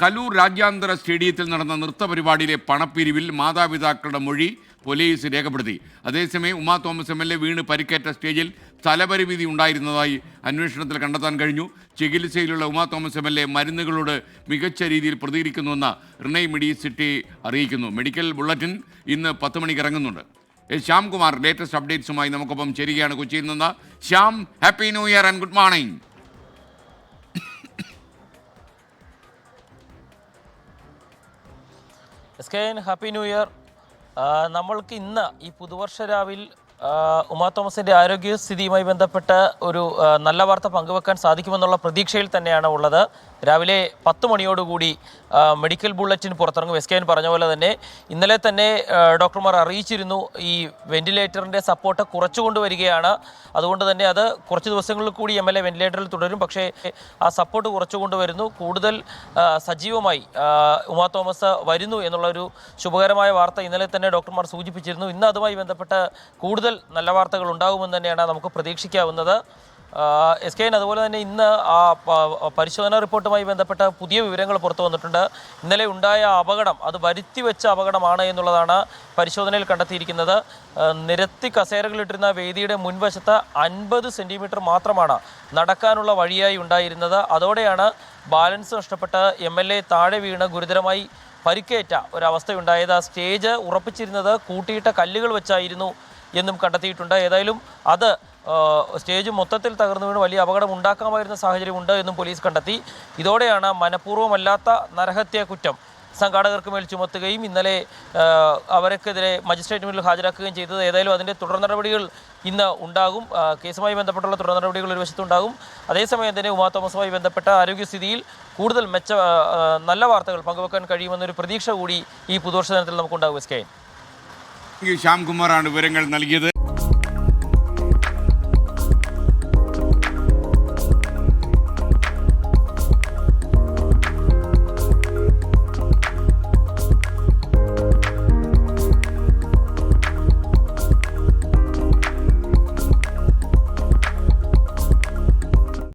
കലൂർ രാജ്യാന്തര സ്റ്റേഡിയത്തിൽ നടന്ന നൃത്തപരിപാടിയിലെ പണപ്പിരിവിൽ മാതാപിതാക്കളുടെ മൊഴി പോലീസ് രേഖപ്പെടുത്തി. അതേസമയം ഉമാ തോമസ് MLA വീണ് പരിക്കേറ്റ സ്റ്റേജിൽ സ്ഥലപരിമിതി ഉണ്ടായിരുന്നതായി അന്വേഷണത്തിൽ കണ്ടെത്താൻ കഴിഞ്ഞു. ചികിത്സയിലുള്ള ഉമാ തോമസ് MLA മരുന്നുകളോട് മികച്ച രീതിയിൽ പ്രതികരിക്കുന്നുവെന്ന് റിനയ് മെഡിസിറ്റി അറിയിക്കുന്നു. മെഡിക്കൽ ബുള്ളറ്റിൻ ഇന്ന് 10 മണിക്ക് ഇറങ്ങുന്നുണ്ട്. ശ്യാംകുമാർ ലേറ്റസ്റ്റ് അപ്ഡേറ്റ്സുമായി നമുക്കൊപ്പം ചേരുകയാണ് കൊച്ചിയിൽ നിന്ന്. Shyam, happy new year and good morning. Happy new year. നമ്മൾക്ക് ഇന്ന് ഈ പുതുവർഷ രാവിൽ ഉമാ തോമസിൻ്റെ ആരോഗ്യസ്ഥിതിയുമായി ബന്ധപ്പെട്ട ഒരു നല്ല വാർത്ത പങ്കുവെക്കാൻ സാധിക്കുമെന്നുള്ള പ്രതീക്ഷയിൽ തന്നെയാണ് ഉള്ളത്. രാവിലെ 10 മണിയോടുകൂടി മെഡിക്കൽ ബുള്ളറ്റിൻ പുറത്തിറങ്ങും. SKN പറഞ്ഞ പോലെ തന്നെ ഇന്നലെ തന്നെ ഡോക്ടർമാർ അറിയിച്ചിരുന്നു ഈ വെന്റിലേറ്ററിൻ്റെ സപ്പോർട്ട് കുറച്ചുകൊണ്ട് വരികയാണ്. അതുകൊണ്ട് തന്നെ അത് കുറച്ച് ദിവസങ്ങളിൽ കൂടി MLA വെന്റിലേറ്ററിൽ തുടരും. പക്ഷേ ആ സപ്പോർട്ട് കുറച്ചുകൊണ്ട് വരുന്നു. കൂടുതൽ സജീവമായി ഉമാ തോമസ് വരുന്നു എന്നുള്ളൊരു ശുഭകരമായ വാർത്ത ഇന്നലെ തന്നെ ഡോക്ടർമാർ സൂചിപ്പിച്ചിരുന്നു. ഇന്ന് അതുമായി ബന്ധപ്പെട്ട് കൂടുതൽ നല്ല വാർത്തകൾ ഉണ്ടാകുമെന്ന് തന്നെയാണ് നമുക്ക് പ്രതീക്ഷിക്കാവുന്നത്. SKN അതുപോലെ തന്നെ ഇന്ന് ആ പരിശോധനാ റിപ്പോർട്ടുമായി ബന്ധപ്പെട്ട പുതിയ വിവരങ്ങൾ പുറത്തു വന്നിട്ടുണ്ട്. ഇന്നലെ ഉണ്ടായ അപകടം അത് വരുത്തിവെച്ച അപകടമാണ് എന്നുള്ളതാണ് പരിശോധനയിൽ കണ്ടെത്തിയിരിക്കുന്നത്. നിരത്തി കസേരകളിട്ടിരുന്ന വേദിയുടെ മുൻവശത്ത് 50 സെൻറ്റിമീറ്റർ മാത്രമാണ് നടക്കാനുള്ള വഴിയായി ഉണ്ടായിരുന്നത്. അതോടെയാണ് ബാലൻസ് നഷ്ടപ്പെട്ട് MLA താഴെ വീണ് ഗുരുതരമായി പരിക്കേറ്റ ഒരവസ്ഥയുണ്ടായത്. ആ സ്റ്റേജ് ഉറപ്പിച്ചിരുന്നത് കൂട്ടിയിട്ട കല്ലുകൾ വെച്ചായിരുന്നു എന്നും കണ്ടെത്തിയിട്ടുണ്ട്. ഏതായാലും അത് സ്റ്റേജ് മൊത്തത്തിൽ തകർന്നു വീണ് വലിയ അപകടം ഉണ്ടാക്കാമായിരുന്ന സാഹചര്യമുണ്ട് എന്നും പോലീസ് കണ്ടെത്തി. ഇതോടെയാണ് മനഃപൂർവ്വമല്ലാത്ത നരഹത്യാ കുറ്റം സംഘാടകർക്ക് മേൽ ചുമത്തുകയും ഇന്നലെ അവർക്കെതിരെ മജിസ്ട്രേറ്റ് മുന്നിൽ ഹാജരാക്കുകയും ചെയ്തത്. ഏതായാലും അതിൻ്റെ തുടർ നടപടികൾ ഇന്ന് ഉണ്ടാകും. കേസുമായി ബന്ധപ്പെട്ടുള്ള തുടർ നടപടികൾ ഒരു വശത്തുണ്ടാകും. അതേസമയം തന്നെ ഉമാ തോമസുമായി ബന്ധപ്പെട്ട ആരോഗ്യസ്ഥിതിയിൽ കൂടുതൽ നല്ല വാർത്തകൾ പങ്കുവെക്കാൻ കഴിയുമെന്നൊരു പ്രതീക്ഷ കൂടി ഈ പുതുവർഷ ദിനത്തിൽ നമുക്കുണ്ടാകും. SKN ശ്യാംകുമാറാണ് വിവരങ്ങൾ നൽകിയത്.